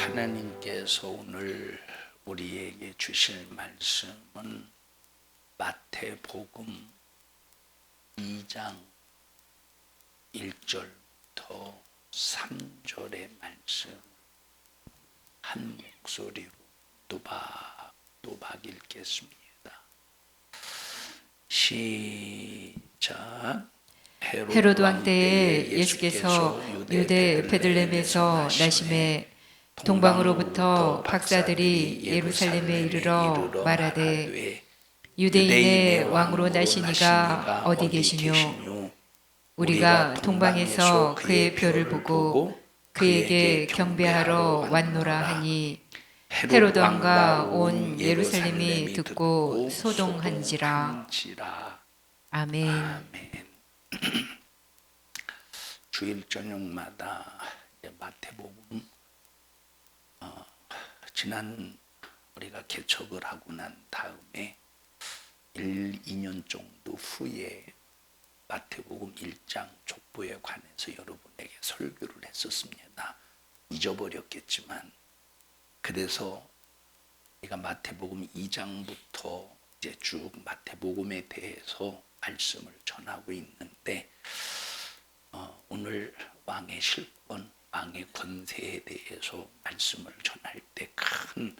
하나님께서 오늘 우리에게 주실 말씀은 마태복음 2장 1절부터 3절의 말씀 한 목소리로 또박 읽겠습니다. 시작. 헤로드 왕 때에 예수께서 유대 베들레헴에서 나심에 동방으로부터 박사들이 예루살렘에 이르러 말하되 유대인의 왕으로 나시니가 어디 계시뇨? 우리가 동방에서 그의 별을 보고 그에게 경배하러 왔노라 하니 헤로드 왕과 온 예루살렘이 듣고 소동한지라. 아멘. 주일 저녁마다 마태복음 지난 우리가 개척을 하고 난 다음에 2년 정도 후에 마태복음 1장 족보에 관해서 여러분에게 설교를 했었습니다. 잊어버렸겠지만 그래서 우리가 마태복음 2장부터 이제 쭉 마태복음에 대해서 말씀을 전하고 있는데 오늘 왕의 실권, 왕의 권세에 대해서 말씀을 전할 때 큰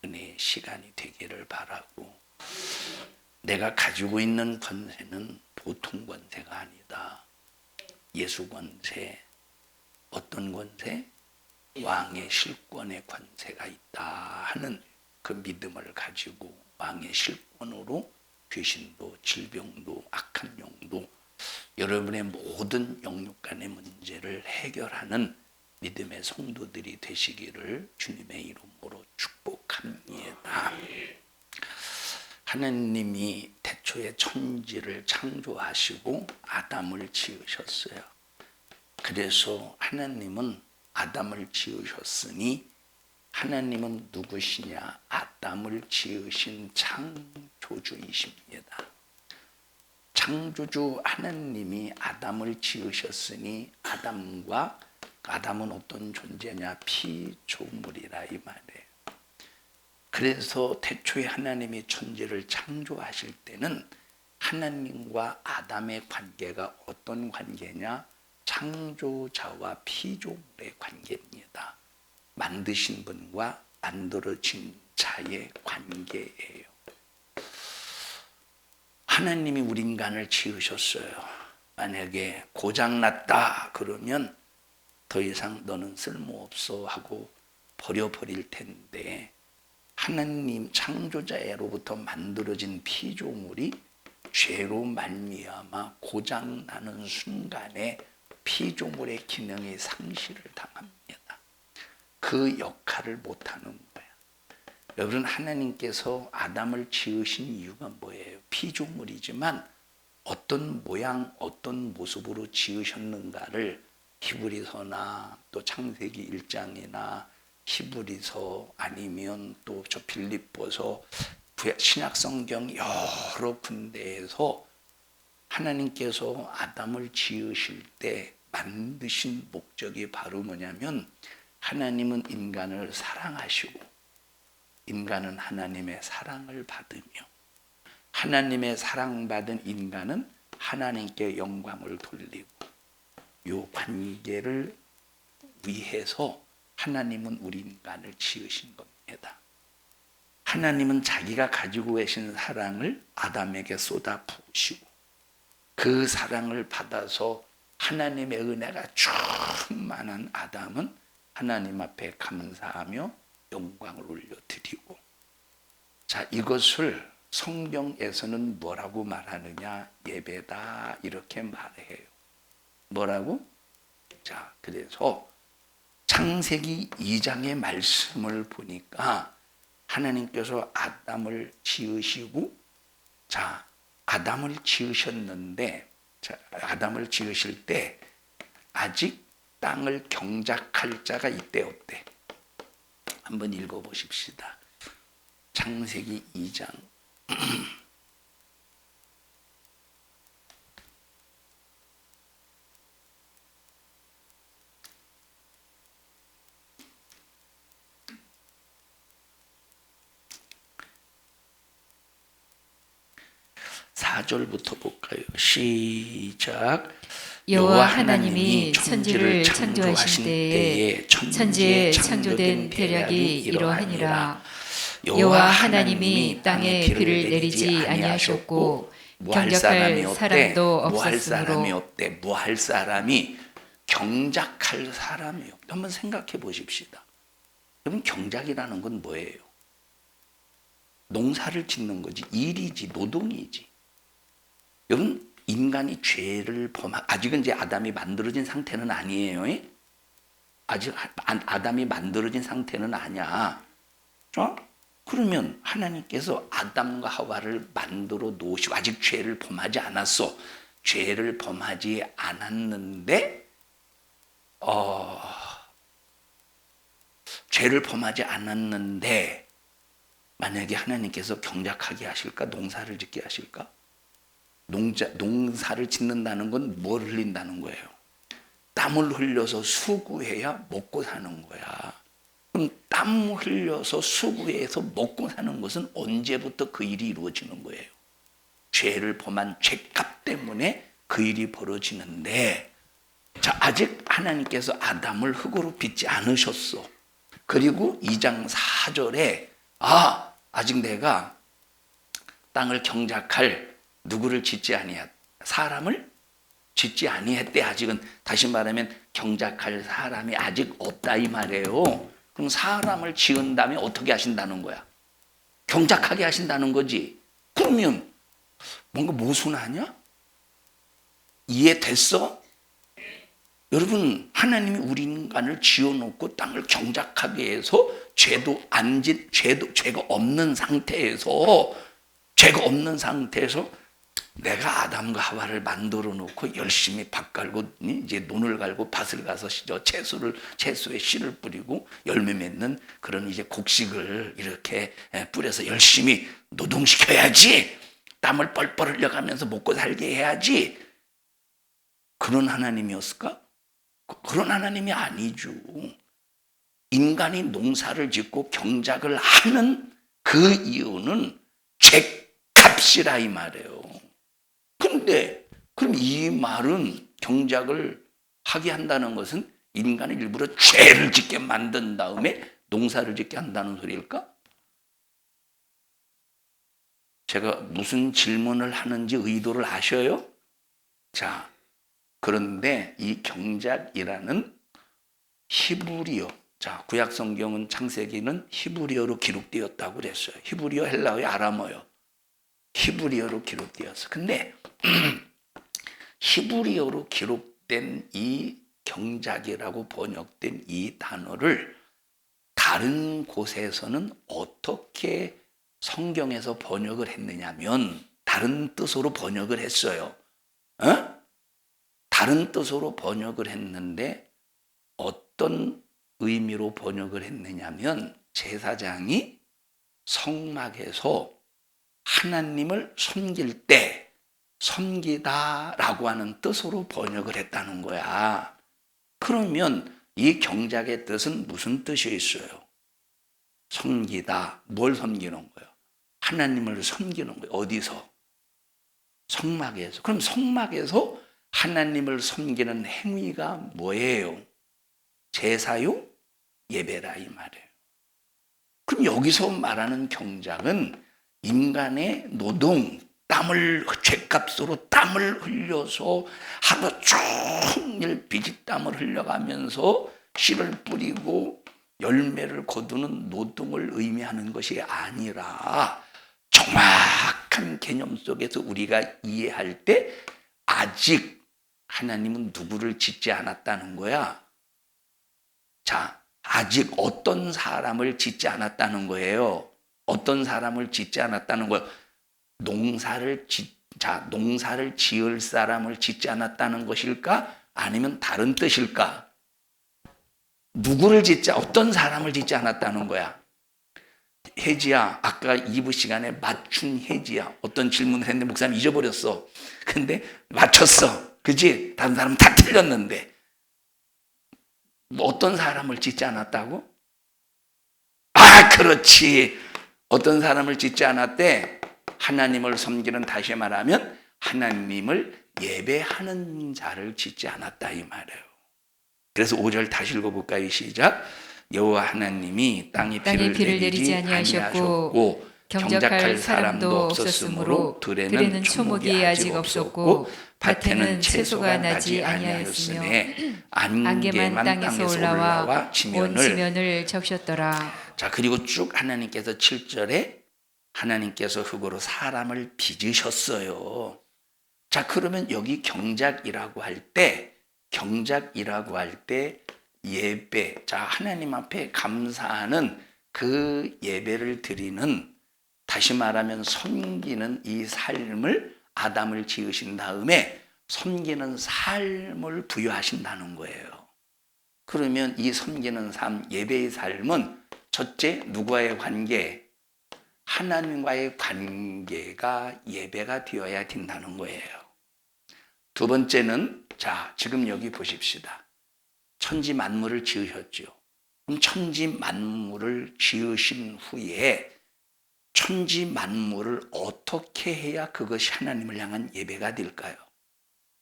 은혜의 시간이 되기를 바라고, 내가 가지고 있는 권세는 보통 권세가 아니다. 예수 권세, 어떤 권세? 왕의 실권의 권세가 있다 하는 그 믿음을 가지고 왕의 실권으로 귀신도 질병도 악한 영도 여러분의 모든 영육 간의 문제를 해결하는 믿음의 성도들이 되시기를 주님의 이름으로 축복합니다. 하나님이 태초에 천지를 창조하시고 아담을 지으셨어요. 그래서 하나님은 아담을 지으셨으니 하나님은 누구시냐? 아담을 지으신 창조주이십니다. 창조주 하나님이 아담을 지으셨으니 아담은 어떤 존재냐? 피조물이라 이 말이에요. 그래서 태초에 하나님이 천지를 창조하실 때는 하나님과 아담의 관계가 어떤 관계냐? 창조자와 피조물의 관계입니다. 만드신 분과 만들어진 자의 관계예요. 하나님이 우리 인간을 지으셨어요. 만약에 고장났다 그러면 더 이상 너는 쓸모없어 하고 버려버릴 텐데, 하나님 창조자로부터 만들어진 피조물이 죄로 말미암아 고장나는 순간에 피조물의 기능이 상실을 당합니다. 그 역할을 못하는 거야. 여러분, 하나님께서 아담을 지으신 이유가 뭐예요? 피조물이지만 어떤 모양, 어떤 모습으로 지으셨는가를 히브리서나 또 창세기 1장이나 히브리서 아니면 또 저 빌립보서 신약성경 여러 군데에서 하나님께서 아담을 지으실 때 만드신 목적이 바로 뭐냐면, 하나님은 인간을 사랑하시고 인간은 하나님의 사랑을 받으며 하나님의 사랑받은 인간은 하나님께 영광을 돌리고, 이 관계를 위해서 하나님은 우리 인간을 지으신 겁니다. 하나님은 자기가 가지고 계신 사랑을 아담에게 쏟아 부으시고 그 사랑을 받아서 하나님의 은혜가 충만한 아담은 하나님 앞에 감사하며 영광을 올려드리고, 자, 이것을 성경에서는 뭐라고 말하느냐? 예배다 이렇게 말해요. 뭐라고? 자, 그래서 창세기 2장의 말씀을 보니까 하나님께서 아담을 지으시고, 자, 아담을 지으셨는데, 자, 아담을 지으실 때 아직 땅을 경작할 자가 있대 없대? 한번 읽어보십시다. 창세기 2장 4절부터 볼까요? 시작. 여호와 하나님이 천지를 창조하신 때에 천지에 창조된 대략이 이러하니라. 여호와 하나님이 땅에 비를 내리지 아니하셨고 경작할 사람도 없었으므로. 무할 사람이 경작할 사람이요. 한번 생각해 보십시다. 여러분, 경작이라는 건 뭐예요? 농사를 짓는 거지, 일이지, 노동이지. 여러분, 인간이 죄를 아직은 이제 아담이 만들어진 상태는 아니에요. 아직 아담이 만들어진 상태는 아니야. 그러면 하나님께서 아담과 하와를 만들어 놓으시고, 아직 죄를 범하지 않았어. 죄를 범하지 않았는데, 죄를 범하지 않았는데, 만약에 하나님께서 경작하게 하실까? 농사를 짓게 하실까? 농사를 짓는다는 건 뭘 흘린다는 거예요? 땀을 흘려서 수고해야 먹고 사는 거야. 그럼 땀 흘려서 수고해서 먹고 사는 것은 언제부터 그 일이 이루어지는 거예요? 죄를 범한 죄값 때문에 그 일이 벌어지는데, 자, 아직 하나님께서 아담을 흙으로 빚지 않으셨어. 그리고 2장 4절에 아직 내가 땅을 경작할 누구를 짓지 아니했, 사람을 짓지 아니했대. 아직은, 다시 말하면 경작할 사람이 아직 없다 이 말이에요. 그럼 사람을 지은 다음에 어떻게 하신다는 거야? 경작하게 하신다는 거지. 그러면 뭔가 모순하냐? 이해됐어? 여러분, 하나님이 우리 인간을 지어놓고 땅을 경작하게 해서 죄가 없는 상태에서 내가 아담과 하와를 만들어 놓고 열심히 밭 갈고 이제 논을 갈고 밭을 가서 채소에 씨를 뿌리고 열매 맺는 그런 이제 곡식을 이렇게 뿌려서 열심히 노동시켜야지. 땀을 뻘뻘 흘려가면서 먹고 살게 해야지. 그런 하나님이었을까? 그런 하나님이 아니죠. 인간이 농사를 짓고 경작을 하는 그 이유는 죄값이라 이 말이에요. 그런데 그럼 이 말은 경작을 하게 한다는 것은 인간을 일부러 죄를 짓게 만든 다음에 농사를 짓게 한다는 소리일까? 제가 무슨 질문을 하는지 의도를 아셔요? 자, 그런데 이 경작이라는 히브리어, 자, 구약 성경은 창세기는 히브리어로 기록되었다고 그랬어요. 히브리어, 헬라어의 아람어요. 히브리어로 기록되었어. 근데 히브리어로 기록된 이 경작이라고 번역된 이 단어를 다른 곳에서는 어떻게 성경에서 번역을 했느냐면 다른 뜻으로 번역을 했어요. 다른 뜻으로 번역을 했는데 어떤 의미로 번역을 했느냐면 제사장이 성막에서 하나님을 섬길 때 섬기다라고 하는 뜻으로 번역을 했다는 거야. 그러면 이 경작의 뜻은 무슨 뜻이 있어요? 섬기다. 뭘 섬기는 거예요? 하나님을 섬기는 거예요. 어디서? 성막에서. 그럼 성막에서 하나님을 섬기는 행위가 뭐예요? 제사요? 예배라 이 말이에요. 그럼 여기서 말하는 경작은 인간의 노동, 죄값으로 땀을 흘려서 하루 종일 비지땀을 흘려가면서 씨를 뿌리고 열매를 거두는 노동을 의미하는 것이 아니라 정확한 개념 속에서 우리가 이해할 때 아직 하나님은 누구를 짓지 않았다는 거야. 자, 아직 어떤 사람을 짓지 않았다는 거예요. 어떤 사람을 짓지 않았다는 거예요. 농사를 지을 사람을 짓지 않았다는 것일까? 아니면 다른 뜻일까? 어떤 사람을 짓지 않았다는 거야. 혜지야, 아까 2부 시간에 맞춘 혜지야. 어떤 질문을 했는데 목사님 잊어버렸어. 근데 맞췄어. 그지? 다른 사람은 다 틀렸는데. 어떤 사람을 짓지 않았다고? 그렇지. 어떤 사람을 짓지 않았대? 하나님을 섬기는, 다시 말하면 하나님을 예배하는 자를 짓지 않았다 이 말이에요. 그래서 5절 다시 읽어볼까요? 시작. 여호와 하나님이 땅에 비를 내리지 아니하셨고 경작할 사람도 없었으므로 들에는 초목이 아직 없었고 밭에는 채소가 나지 아니하였으며 안개만 땅에서 올라와 온 지면을 적셨더라. 자, 그리고 쭉 하나님께서 7절에 하나님께서 흙으로 사람을 빚으셨어요. 자, 그러면 여기 경작이라고 할 때 예배, 자, 하나님 앞에 감사하는 그 예배를 드리는, 다시 말하면 섬기는 이 삶을, 아담을 지으신 다음에 섬기는 삶을 부여하신다는 거예요. 그러면 이 섬기는 삶, 예배의 삶은 첫째, 누구와의 관계? 하나님과의 관계가 예배가 되어야 된다는 거예요. 두 번째는, 자, 지금 여기 보십시다. 천지 만물을 지으셨죠. 그럼 천지 만물을 지으신 후에 천지 만물을 어떻게 해야 그것이 하나님을 향한 예배가 될까요?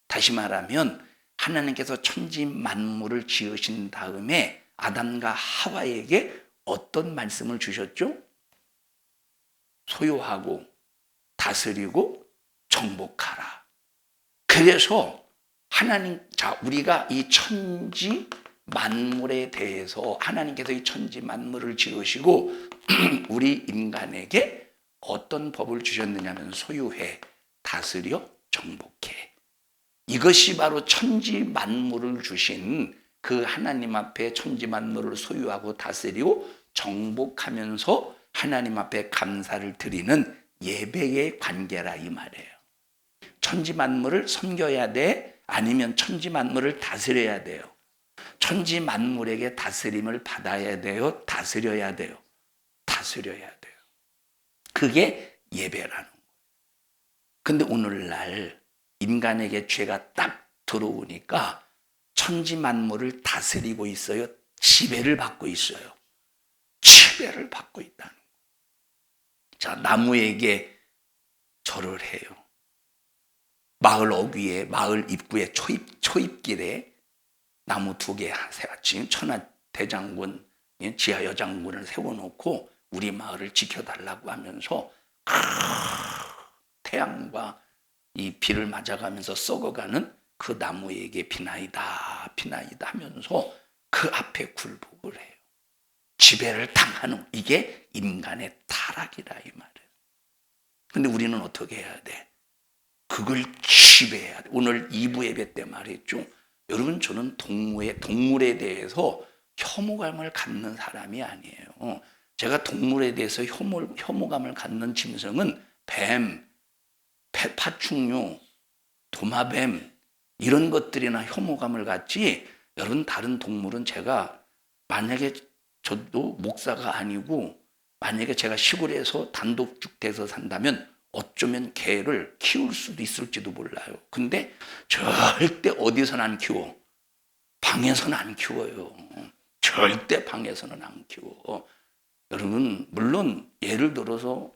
다시 말하면 하나님께서 천지 만물을 지으신 다음에 아담과 하와에게 어떤 말씀을 주셨죠? 소유하고 다스리고 정복하라. 그래서 하나님, 자, 우리가 이 천지 만물에 대해서 하나님께서 이 천지 만물을 지으시고 우리 인간에게 어떤 법을 주셨느냐면 소유해, 다스려, 정복해. 이것이 바로 천지 만물을 주신 그 하나님 앞에 천지 만물을 소유하고 다스리고 정복하면서 하나님 앞에 감사를 드리는 예배의 관계라 이 말이에요. 천지 만물을 섬겨야 돼? 아니면 천지 만물을 다스려야 돼요? 천지 만물에게 다스림을 받아야 돼요? 다스려야 돼요? 다스려야 돼요. 그게 예배라는 거예요. 근데 오늘날 인간에게 죄가 딱 들어오니까 천지 만물을 다스리고 있어요? 지배를 받고 있어요? 지배를 받고 있다는 거예요. 자, 나무에게 절을 해요. 마을 어귀에, 마을 입구에, 초입길에 나무 2개 세웠지. 천하대장군, 지하여장군을 세워놓고 우리 마을을 지켜달라고 하면서 태양과 이 비를 맞아가면서 썩어가는 그 나무에게 비나이다, 비나이다 하면서 그 앞에 굴복을 해요. 지배를 당하는, 이게 인간의 타락이다 이 말이에요. 근데 우리는 어떻게 해야 돼? 그걸 지배해야 돼. 오늘 2부 예배 때 말했죠. 여러분, 저는 동물에 대해서 혐오감을 갖는 사람이 아니에요. 제가 동물에 대해서 혐오감을 갖는 짐승은 뱀, 파충류, 도마뱀 이런 것들이나 혐오감을 갖지, 여러분 다른 동물은 제가 만약에 저도 목사가 아니고 만약에 제가 시골에서 단독주택에서 산다면 어쩌면 개를 키울 수도 있을지도 몰라요. 근데 절대 어디서는 안 키워. 방에서는 안 키워요. 절대 방에서는 안 키워. 여러분, 물론 예를 들어서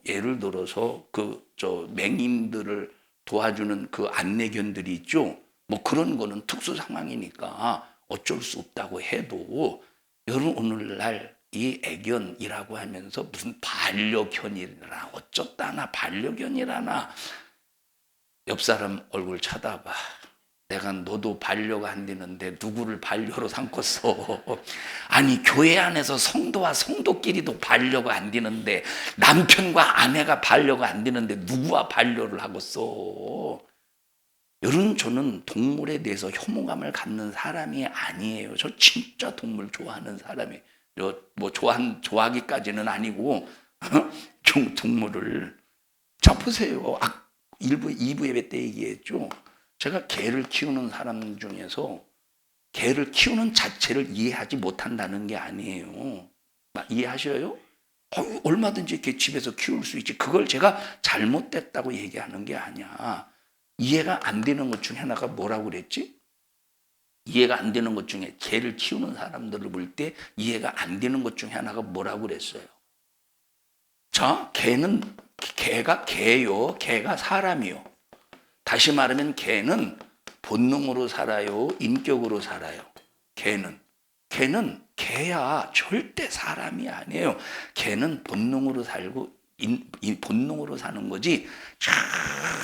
맹인들을 도와주는 그 안내견들이 있죠. 뭐 그런 거는 특수 상황이니까 어쩔 수 없다고 해도, 여러분 오늘날 이 애견이라고 하면서 무슨 반려견이라나 어쩌다나 반려견이라나, 옆 사람 얼굴 쳐다봐. 내가 너도 반려가 안 되는데 누구를 반려로 삼겠어? 아니, 교회 안에서 성도와 성도끼리도 반려가 안 되는데, 남편과 아내가 반려가 안 되는데 누구와 반려를 하겠어? 여러분, 저는 동물에 대해서 혐오감을 갖는 사람이 아니에요. 저 진짜 동물 좋아하는 사람이에요. 뭐 좋아하기까지는 아니고 동물을. 자, 보세요. 2부 예배 때 얘기했죠. 제가 개를 키우는 사람 중에서 개를 키우는 자체를 이해하지 못한다는 게 아니에요. 이해하셔요? 얼마든지 이렇게 집에서 키울 수 있지. 그걸 제가 잘못됐다고 얘기하는 게 아니야. 이해가 안 되는 것 중에 하나가 뭐라고 그랬지? 이해가 안 되는 것 중에, 개를 키우는 사람들을 볼 때 이해가 안 되는 것 중에 하나가 뭐라고 그랬어요? 자, 개가 개요. 개가 사람이요. 다시 말하면 개는 본능으로 살아요. 인격으로 살아요. 개는 개야. 절대 사람이 아니에요. 개는 본능으로 살고 본능으로 사는 거지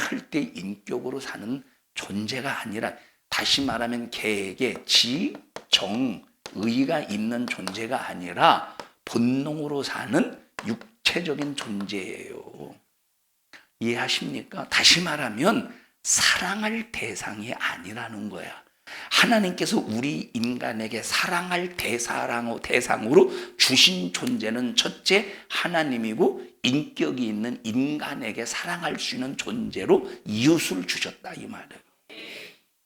절대 인격으로 사는 존재가 아니라, 다시 말하면 개에게 의가 있는 존재가 아니라 본능으로 사는 육체적인 존재예요. 이해하십니까? 다시 말하면 사랑할 대상이 아니라는 거야. 하나님께서 우리 인간에게 사랑할 대상으로 주신 존재는 첫째 하나님이고, 인격이 있는 인간에게 사랑할 수 있는 존재로 이웃을 주셨다 이 말이에요.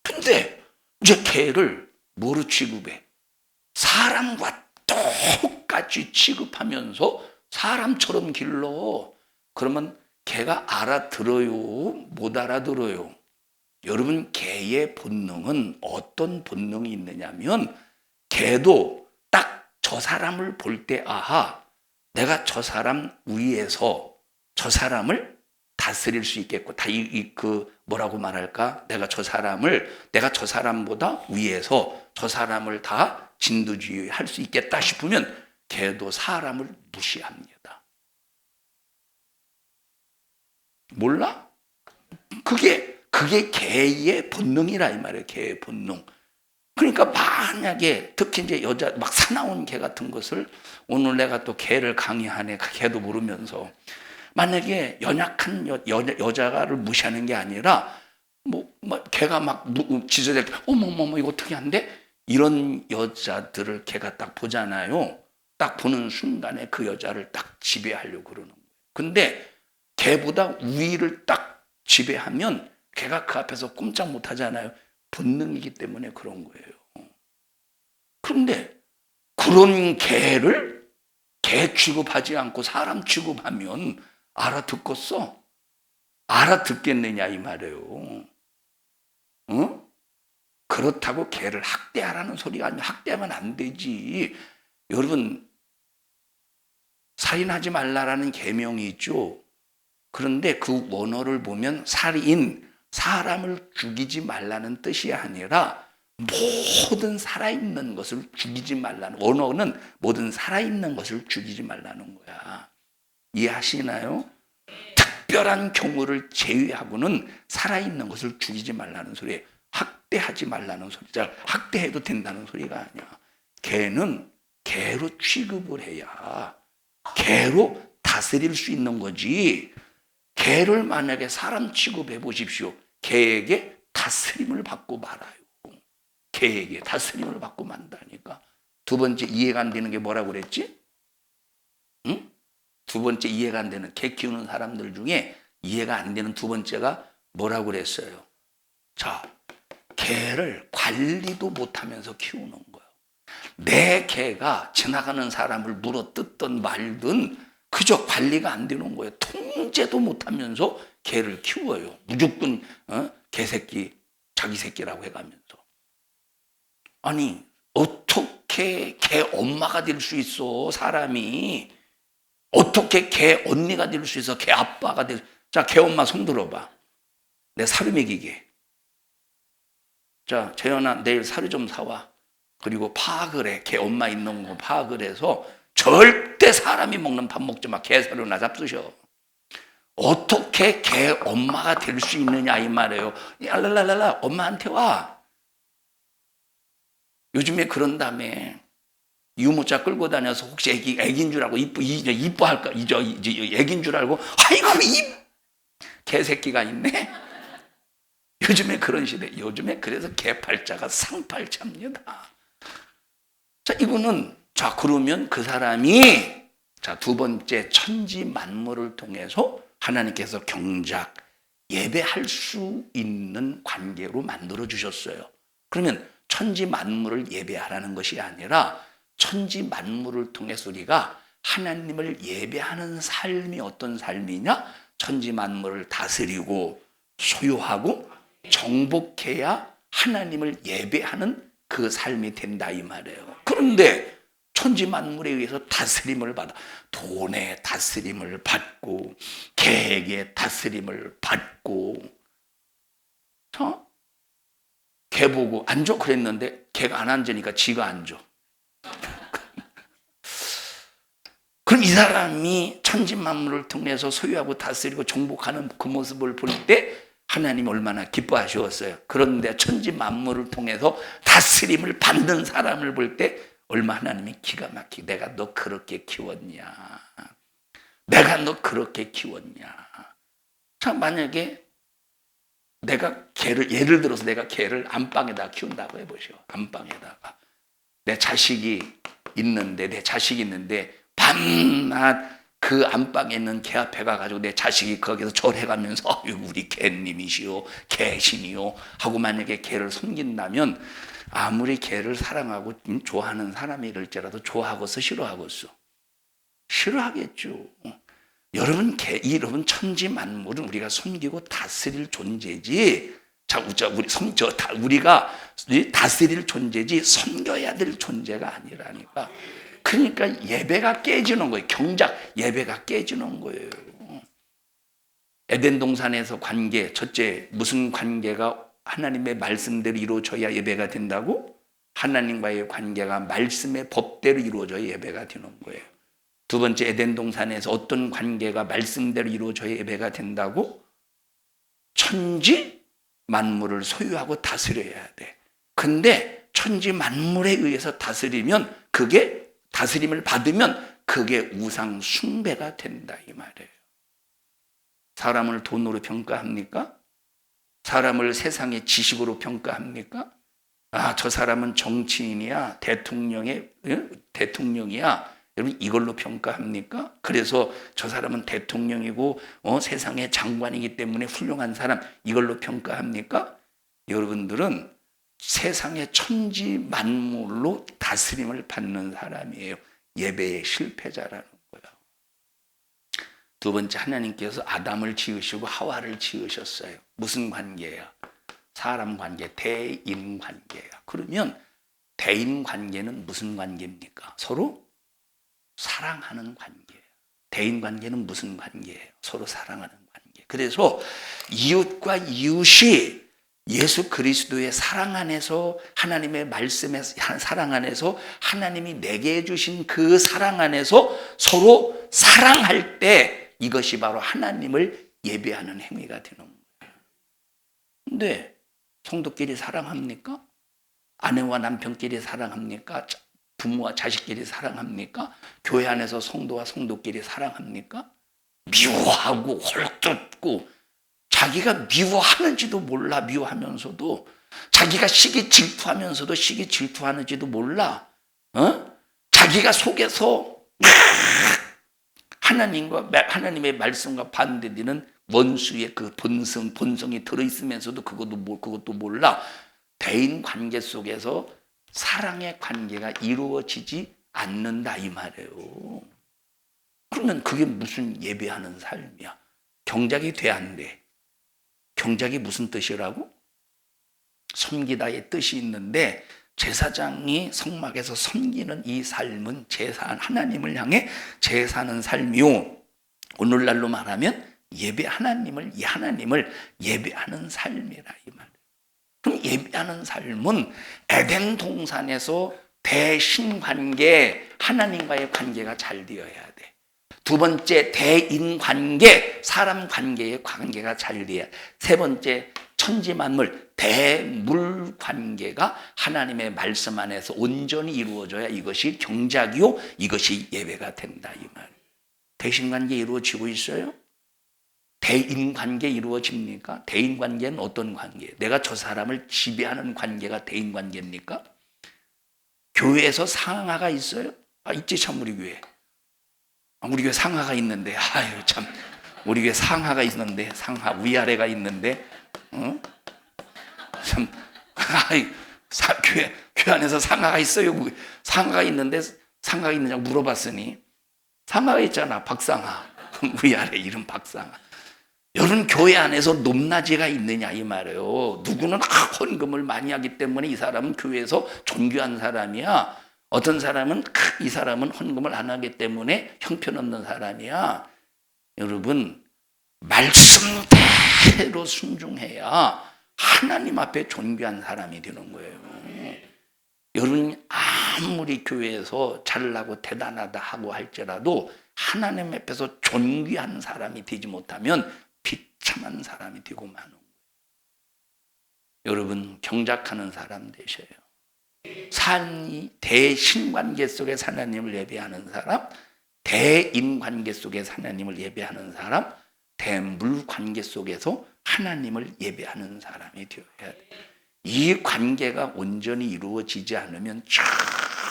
근데 이제 개를 뭐로 취급해? 사람과 똑같이 취급하면서 사람처럼 길러. 그러면 개가 알아들어요? 못 알아들어요? 여러분, 개의 본능은 어떤 본능이 있느냐면, 개도 딱 저 사람을 볼 때, 아하, 내가 저 사람 위에서 저 사람을 다스릴 수 있겠고, 뭐라고 말할까? 내가 저 사람보다 위에서 저 사람을 다 진두지휘할 수 있겠다 싶으면 개도 사람을 무시합니다. 몰라? 그게 개의 본능이라 이 말이에요. 개의 본능. 그러니까 만약에 특히 이제 여자 막 사나운 개 같은 것을, 오늘 내가 또 개를 강의하네. 개도 모르면서 만약에 연약한 여자를 무시하는 게 아니라 개가 막 지저댈 때 어머머머 이거 어떻게 한대? 이런 여자들을 개가 딱 보잖아요. 딱 보는 순간에 그 여자를 딱 지배하려고 그러는 거예요. 근데 개보다 우위를 딱 지배하면 개가 그 앞에서 꼼짝 못 하잖아요. 본능이기 때문에 그런 거예요. 그런데 그런 개를 개 취급하지 않고 사람 취급하면 알아듣겠어? 알아듣겠느냐 이 말이에요. 응? 그렇다고 개를 학대하라는 소리가 아니라, 학대하면 안 되지. 여러분, 살인하지 말라라는 계명이 있죠. 그런데 그 원어를 보면 사람을 죽이지 말라는 뜻이 아니라 모든 살아있는 것을 죽이지 말라는, 원어는 모든 살아있는 것을 죽이지 말라는 거야. 이해하시나요? 특별한 경우를 제외하고는 살아있는 것을 죽이지 말라는 소리예요. 학대하지 말라는 소리죠. 학대해도 된다는 소리가 아니야. 개는 개로 취급을 해야 개로 다스릴 수 있는 거지. 개를 만약에 사람 취급해 보십시오. 개에게 다스림을 받고 말아요. 개에게 다스림을 받고 만다니까. 두 번째 이해가 안 되는 게 뭐라고 그랬지? 응? 두 번째 이해가 안 되는, 개 키우는 사람들 중에 이해가 안 되는 두 번째가 뭐라고 그랬어요? 자, 개를 관리도 못하면서 키우는 거예요. 내 개가 지나가는 사람을 물어 뜯든 말든 그저 관리가 안 되는 거예요. 통제도 못하면서 개를 키워요. 무조건 개새끼, 자기 새끼라고 해가면서. 아니, 어떻게 개 엄마가 될 수 있어, 사람이? 어떻게 개 언니가 될 수 있어, 개 아빠가 될 수 있어? 자, 개 엄마 손 들어봐. 내 사료 먹이게. 자, 재현아, 내일 사료 좀 사와. 그리고 파악을 해. 개 엄마 있는 거 파악을 해서 절대 사람이 먹는 밥 먹지 마. 개 사료나 잡수셔. 어떻게 개 엄마가 될 수 있느냐 이 말이에요. 랄랄랄라, 엄마한테 와. 요즘에 그런 다음에 유모차 끌고 다녀서 혹시 애기인 줄 알고 이뻐할까? 애기인 줄 알고, 아이고 이 개새끼가 있네. 요즘에 그런 시대. 요즘에 그래서 개팔자가 상팔자입니다. 자, 이거는, 자, 그러면 그 사람이, 자, 두 번째, 천지 만물을 통해서 하나님께서 경작, 예배할 수 있는 관계로 만들어 주셨어요. 그러면 천지 만물을 예배하라는 것이 아니라 천지 만물을 통해서 우리가 하나님을 예배하는 삶이 어떤 삶이냐? 천지 만물을 다스리고 소유하고 정복해야 하나님을 예배하는 그 삶이 된다 이 말이에요. 그런데 천지 만물에 의해서 다스림을 받아. 돈의 다스림을 받고 계획의 다스림을 받고. 개 보고 앉아 그랬는데 개가 안 앉으니까 지가 앉아. 그럼 이 사람이 천지 만물을 통해서 소유하고 다스리고 정복하는 그 모습을 볼 때 하나님이 얼마나 기뻐하셨어요. 그런데 천지 만물을 통해서 다스림을 받는 사람을 볼 때 얼마나 하나님이 기가 막히게 내가 너 그렇게 키웠냐. 내가 너 그렇게 키웠냐. 자, 만약에 내가 개를, 예를 들어서 내가 개를 안방에다 키운다고 해보시오. 안방에다가. 내 자식이 있는데 밤낮 그 안방에 있는 개 앞에 가가지고 내 자식이 거기서 절해가면서 우리 개님이시오, 개신이요 하고 만약에 개를 섬긴다면 아무리 개를 사랑하고 좋아하는 사람이랄지라도 좋아하고서 싫어하겠어. 싫어하겠죠. 여러분 천지 만물은 우리가 섬기고 다스릴 존재지. 자, 우리가 다스릴 존재지 섬겨야 될 존재가 아니라니까. 그러니까 예배가 깨지는 거예요. 경작 예배가 깨지는 거예요. 에덴 동산에서 관계, 첫째 무슨 관계가 하나님의 말씀대로 이루어져야 예배가 된다고? 하나님과의 관계가 말씀의 법대로 이루어져야 예배가 되는 거예요. 두 번째, 에덴 동산에서 어떤 관계가 말씀대로 이루어져야 예배가 된다고? 천지 만물을 소유하고 다스려야 돼. 근데 천지 만물에 의해서 다스림을 받으면 그게 우상 숭배가 된다 이 말이에요. 사람을 돈으로 평가합니까? 사람을 세상의 지식으로 평가합니까? 저 사람은 정치인이야, 대통령이야. 여러분 이걸로 평가합니까? 그래서 저 사람은 대통령이고 세상의 장관이기 때문에 훌륭한 사람 이걸로 평가합니까? 여러분들은 세상의 천지 만물로 다스림을 받는 사람이에요. 예배의 실패자라는 거예요. 두 번째, 하나님께서 아담을 지으시고 하와를 지으셨어요. 무슨 관계야? 사람 관계, 대인 관계야. 그러면 대인 관계는 무슨 관계입니까? 서로 사랑하는 관계예요. 대인 관계는 무슨 관계예요? 서로 사랑하는 관계. 그래서 이웃과 이웃이 예수 그리스도의 사랑 안에서, 하나님의 말씀의 사랑 안에서, 하나님이 내게 해주신 그 사랑 안에서 서로 사랑할 때 이것이 바로 하나님을 예배하는 행위가 되는 거예요. 근데 성도끼리 사랑합니까? 아내와 남편끼리 사랑합니까? 부모와 자식끼리 사랑합니까? 교회 안에서 성도와 성도끼리 사랑합니까? 미워하고 헐뜯고 자기가 미워하는지도 몰라. 미워하면서도 자기가 시기 질투하면서도 시기 질투하는지도 몰라. 자기가 속에서 하나님의 말씀과 반대되는 원수의 그 본성이 들어있으면서도 그것도 몰라. 대인 관계 속에서 사랑의 관계가 이루어지지 않는다 이 말이에요. 그러면 그게 무슨 예배하는 삶이야? 경작이 돼 안 돼? 경작이 무슨 뜻이라고? 섬기다의 뜻이 있는데 제사장이 성막에서 섬기는 이 삶은 하나님을 향해 제사하는 삶이요. 오늘날로 말하면 하나님을 예배하는 삶이라 이 말. 그럼 예배하는 삶은 에덴 동산에서 대신 관계, 하나님과의 관계가 잘 되어야 돼. 두 번째, 대인 관계, 사람 관계의 관계가 잘 돼야 돼. 세 번째, 천지 만물, 대물 관계가 하나님의 말씀 안에서 온전히 이루어져야 이것이 경작이요, 이것이 예배가 된다 이 말. 대신 관계 이루어지고 있어요? 대인 관계 이루어집니까? 대인 관계는 어떤 관계예요? 내가 저 사람을 지배하는 관계가 대인 관계입니까? 교회에서 상하가 있어요? 있지 참 우리 교회. 우리 교회 상하가 있는데 참 우리 교회 상하가 있는데 위아래가 있는데 참 교회 안에서 상하가 있어요. 상하가 있는데 상하가 있느냐고 물어봤으니 상하가 있잖아. 박상하. 위아래 이름 박상하. 여러분 교회 안에서 높낮이가 있느냐 이 말이에요. 누구는 헌금을 많이 하기 때문에 이 사람은 교회에서 존귀한 사람이야. 어떤 사람은 이 사람은 헌금을 안 하기 때문에 형편없는 사람이야. 여러분, 말씀대로 순종해야 하나님 앞에 존귀한 사람이 되는 거예요. 여러분이 아무리 교회에서 잘나고 대단하다 하고 할지라도 하나님 앞에서 존귀한 사람이 되지 못하면 비참한 사람이 되고 마는 거예요. 여러분, 경작하는 사람 되셔요. 대신관계 속에 하나님을 예배하는 사람, 대인관계 속에 하나님을 예배하는 사람, 대물관계 속에서 하나님을 예배하는 사람이 되어야 돼요. 이 관계가 온전히 이루어지지 않으면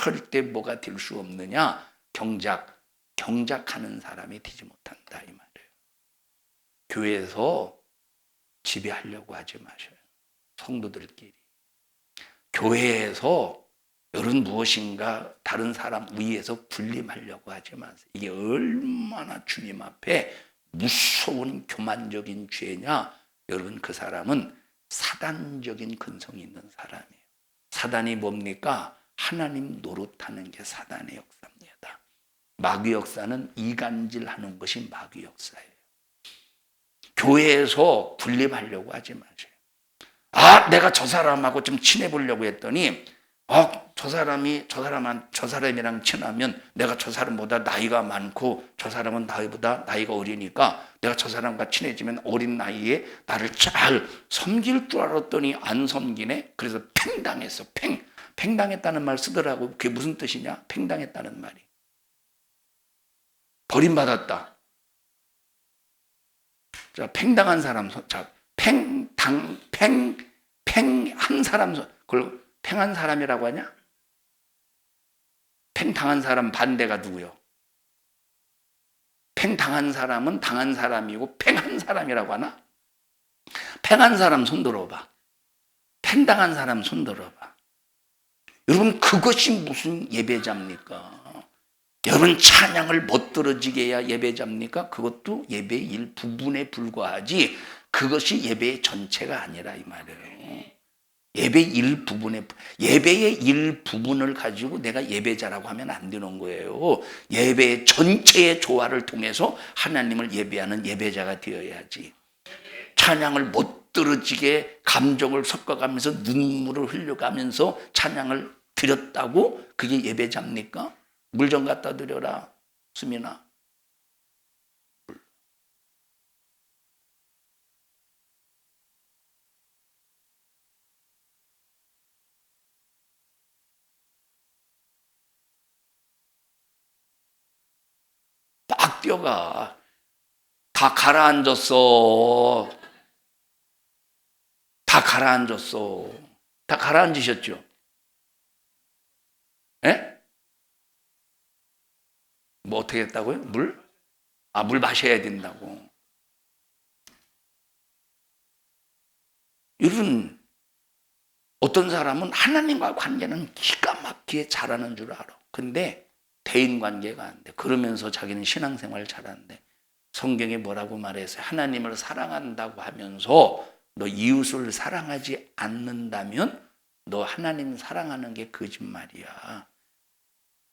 절대 뭐가 될 수 없느냐? 경작하는 사람이 되지 못한다 이 말이에요. 교회에서 지배하려고 하지 마셔요. 성도들끼리. 교회에서 여러분 무엇인가 다른 사람 위에서 군림하려고 하지 마세요. 이게 얼마나 주님 앞에 무서운 교만적인 죄냐? 여러분, 그 사람은 사단적인 근성이 있는 사람이에요. 사단이 뭡니까? 하나님 노릇하는 게 사단의 역사입니다. 마귀 역사는 이간질하는 것이 마귀 역사예요. 교회에서 군림하려고 하지 마세요. 내가 저 사람하고 좀 친해보려고 했더니 저 사람이랑 친하면 내가 저 사람보다 나이가 많고 저 사람은 나이가 어리니까 내가 저 사람과 친해지면 어린 나이에 나를 잘 섬길 줄 알았더니 안 섬기네. 그래서 팽당했어. 팽당했다는 말 쓰더라고. 그게 무슨 뜻이냐? 팽당했다는 말이 버림받았다. 자, 팽당한 사람, 팽한 사람, 그걸 팽한 사람이라고 하냐? 팽당한 사람 반대가 누구요? 팽당한 사람은 당한 사람이고 팽한 사람이라고 하나? 팽한 사람 손 들어봐. 팽당한 사람 손 들어봐. 여러분, 그것이 무슨 예배자입니까? 여러분, 찬양을 못 들어지게 해야 예배자입니까? 그것도 예배의 일부분에 불과하지 그것이 예배의 전체가 아니라 이 말이에요. 예배의 일부분을 가지고 내가 예배자라고 하면 안 되는 거예요. 예배 전체의 조화를 통해서 하나님을 예배하는 예배자가 되어야지. 찬양을 못 들어지게 감정을 섞어가면서 눈물을 흘려가면서 찬양을 드렸다고 그게 예배자입니까? 물 좀 갖다 드려라, 수민아. 막 뛰어가. 다 가라앉았어. 다 가라앉으셨죠? 예? 뭐 어떻게 했다고요? 물 마셔야 된다고. 여러분, 어떤 사람은 하나님과 관계는 기가 막히게 잘하는 줄 알아. 근데 대인관계가 안 돼. 그러면서 자기는 신앙생활 잘하는데 성경에 뭐라고 말해서 하나님을 사랑한다고 하면서 너 이웃을 사랑하지 않는다면 너 하나님 사랑하는 게 거짓말이야.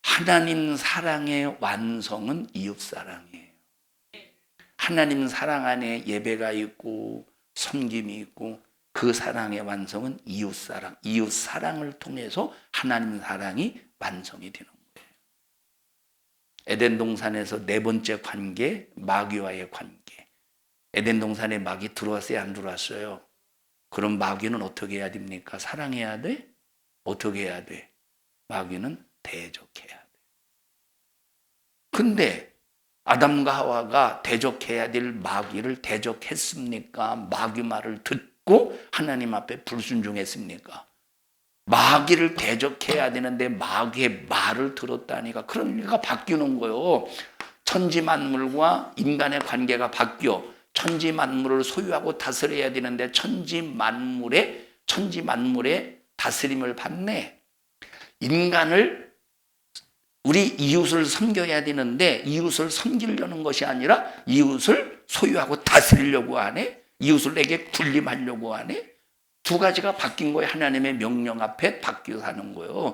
하나님 사랑의 완성은 이웃 사랑이에요. 하나님 사랑 안에 예배가 있고 섬김이 있고 그 사랑의 완성은 이웃 사랑. 이웃 사랑을 통해서 하나님 사랑이 완성이 되는 거예요. 에덴 동산에서 네 번째 관계, 마귀와의 관계. 에덴 동산에 마귀 들어왔어요, 안 들어왔어요? 그럼 마귀는 어떻게 해야 됩니까? 사랑해야 돼? 어떻게 해야 돼? 마귀는 대적해야 돼. 근데 아담과 하와가 대적해야 될 마귀를 대적했습니까? 마귀 말을 듣고 하나님 앞에 불순종했습니까? 마귀를 대적해야 되는데 마귀의 말을 들었다니까. 그러니까 바뀌는 거예요. 천지 만물과 인간의 관계가 바뀌어. 천지 만물을 소유하고 다스려야 되는데 천지 만물의 다스림을 받네. 인간을 우리 이웃을 섬겨야 되는데 이웃을 섬기려는 것이 아니라 이웃을 소유하고 다스리려고 하네. 이웃을 내게 군림하려고 하네. 두 가지가 바뀐 거예요. 하나님의 명령 앞에 바뀌어 사는 거예요.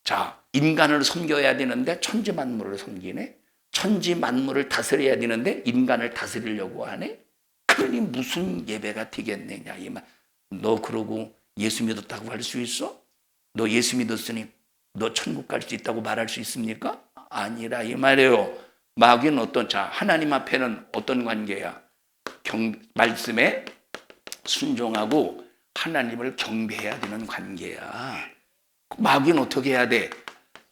자, 인간을 섬겨야 되는데 천지 만물을 섬기네. 천지 만물을 다스려야 되는데 인간을 다스리려고 하네. 그러니 무슨 예배가 되겠느냐 이 말. 너 그러고 예수 믿었다고 할 수 있어? 너 예수 믿었으니 너 천국 갈 수 있다고 말할 수 있습니까? 아니라 이 말이에요. 마귀는 어떤, 자, 하나님 앞에는 어떤 관계야? 말씀에 순종하고 하나님을 경배해야 되는 관계야. 마귀는 어떻게 해야 돼?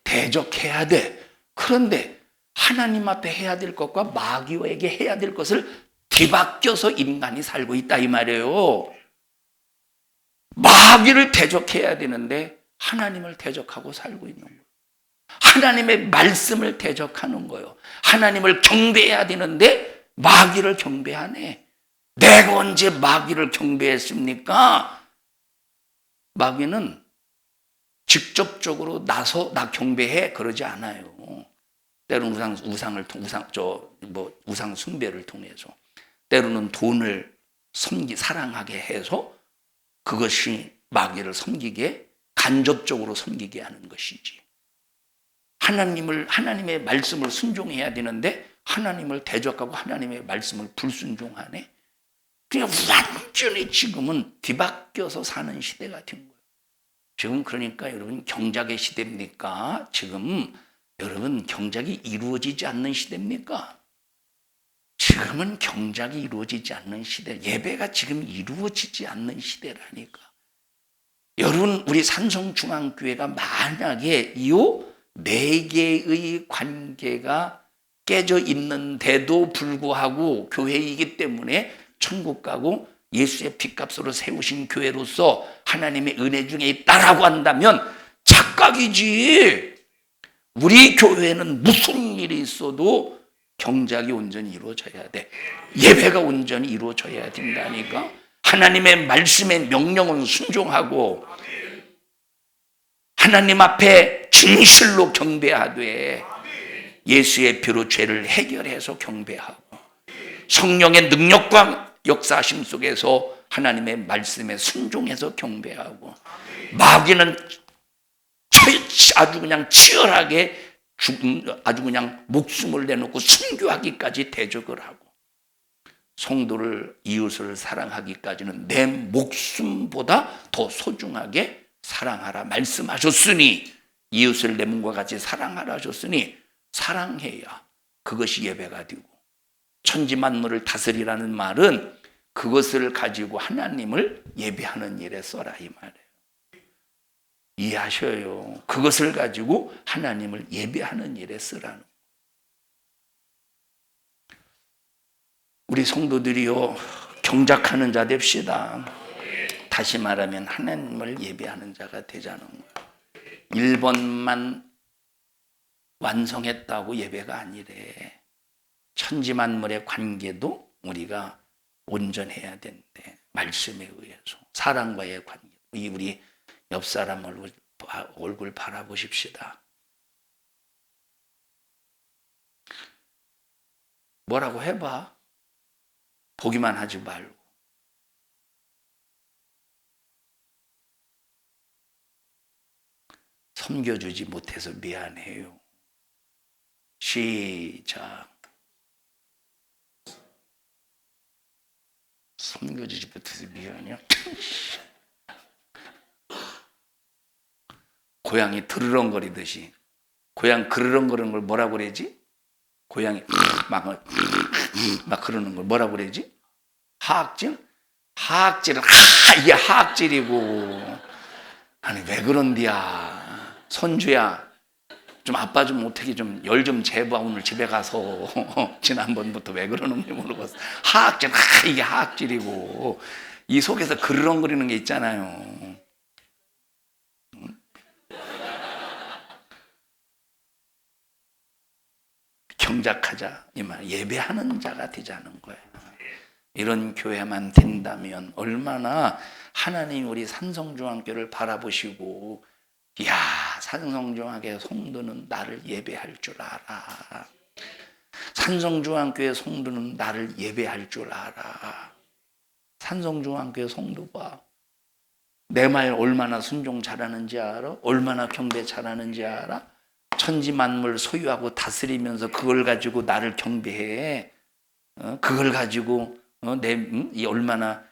대적해야 돼. 그런데 하나님 앞에 해야 될 것과 마귀에게 해야 될 것을 뒤바뀌어서 인간이 살고 있다 이 말이에요. 마귀를 대적해야 되는데 하나님을 대적하고 살고 있는 거예요. 하나님의 말씀을 대적하는 거예요. 하나님을 경배해야 되는데 마귀를 경배하네. 내가 언제 마귀를 경배했습니까? 마귀는 직접적으로 나서 나 경배해 그러지 않아요. 때로는 우상 숭배를 통해서, 때로는 돈을 사랑하게 해서 그것이 마귀를 섬기게, 간접적으로 섬기게 하는 것이지. 하나님의 말씀을 순종해야 되는데 하나님을 대적하고 하나님의 말씀을 불순종하네. 그냥 완전히 지금은 뒤바뀌어서 사는 시대가 된 거예요. 지금 그러니까 여러분 경작의 시대입니까? 지금 여러분 경작이 이루어지지 않는 시대입니까? 지금은 경작이 이루어지지 않는 시대, 예배가 지금 이루어지지 않는 시대라니까. 여러분 우리 산성중앙교회가 만약에 이 4개의 관계가 깨져 있는데도 불구하고 교회이기 때문에 천국 가고 예수의 피값으로 세우신 교회로서 하나님의 은혜 중에 있다라고 한다면 착각이지. 우리 교회는 무슨 일이 있어도 경작이 온전히 이루어져야 돼. 예배가 온전히 이루어져야 된다니까. 하나님의 말씀의 명령은 순종하고 하나님 앞에 진실로 경배하되 예수의 피로 죄를 해결해서 경배하고 성령의 능력과 역사심 속에서 하나님의 말씀에 순종해서 경배하고, 마귀는 아주 그냥 치열하게 아주 그냥 목숨을 내놓고 순교하기까지 대적을 하고, 성도를 이웃을 사랑하기까지는 내 목숨보다 더 소중하게 사랑하라 말씀하셨으니, 이웃을 내 몸과 같이 사랑하라 하셨으니 사랑해야 그것이 예배가 되고, 천지 만물을 다스리라는 말은 그것을 가지고 하나님을 예배하는 일에 써라 이 말이에요. 이해하셔요. 그것을 가지고 하나님을 예배하는 일에 쓰라는 거예요. 우리 성도들이요, 경작하는 자 됩시다. 다시 말하면 하나님을 예배하는 자가 되자는 거예요. 1번만 완성했다고 예배가 아니래. 천지 만물의 관계도 우리가 온전해야 되는데, 말씀에 의해서 사랑과의 관계. 우리 옆 사람 얼굴 바라보십시다. 뭐라고 해봐. 보기만 하지 말고. 섬겨주지 못해서 미안해요. 시작. 섬겨주지 못해서 미안해요. 고양이 드르렁거리듯이. 고양 그르렁거리는 걸 뭐라고 그러지? 고양이 막 그러는 걸 뭐라고 그러지? 하악질? 하악질은 이게 하악질이고. 아니 왜 그런디야. 선주야, 좀 아빠 좀 어떻게 좀 열 좀 재봐. 오늘 집에 가서. 지난번부터 왜 그러는지 모르겠어. 하악질, 이게 하악질이고. 이 속에서 그르렁거리는 게 있잖아요. 경작하자 이 말, 예배하는 자가 되자는 거예요. 이런 교회만 된다면 얼마나 하나님 우리 산성중앙교를 바라보시고, 야, 산성중앙교회 성도는 나를 예배할 줄 알아. 산성중앙교회 성도는 나를 예배할 줄 알아. 산성중앙교회 성도가 내 말 얼마나 순종 잘하는지 알아? 얼마나 경배 잘하는지 알아? 천지 만물 소유하고 다스리면서 그걸 가지고 나를 경배해. 그걸 가지고 이 얼마나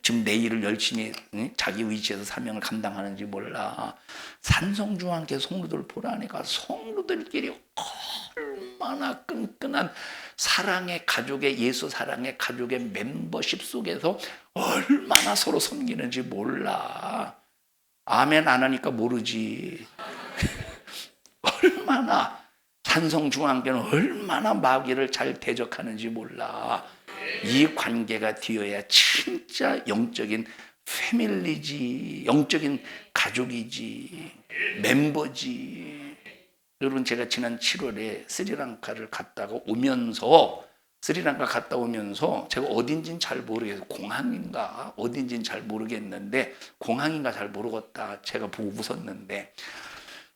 지금 내 일을 열심히 자기 위치에서 사명을 감당하는지 몰라. 산성중앙교회 성도들 보라니까 성도들끼리 얼마나 끈끈한 사랑의 가족의 예수 사랑의 가족의 멤버십 속에서 얼마나 서로 섬기는지 몰라. 아멘 안 하니까 모르지. 얼마나 산성중앙교회는 얼마나 마귀를 잘 대적하는지 몰라. 이 관계가 되어야 진짜 영적인 패밀리지, 영적인 가족이지, 멤버지. 여러분, 제가 지난 7월에 스리랑카를 갔다가 오면서 제가 어딘지는 잘 모르겠어요. 공항인가 어딘지는 잘 모르겠는데, 공항인가 잘 모르겠다 제가 보고 웃었는데,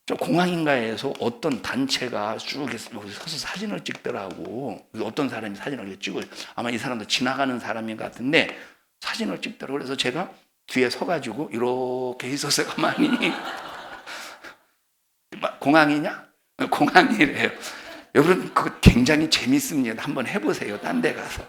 저 공항인가에서 어떤 단체가 쭉 여기 서서 사진을 찍더라고. 어떤 사람이 사진을 찍을, 아마 이 사람도 지나가는 사람인 것 같은데 사진을 찍더라고. 그래서 제가 뒤에 서가지고 이렇게 있었어요. 가만히. 공항이냐? 공항이래요. 여러분, 그거 굉장히 재밌습니다. 한번 해보세요. 딴 데 가서.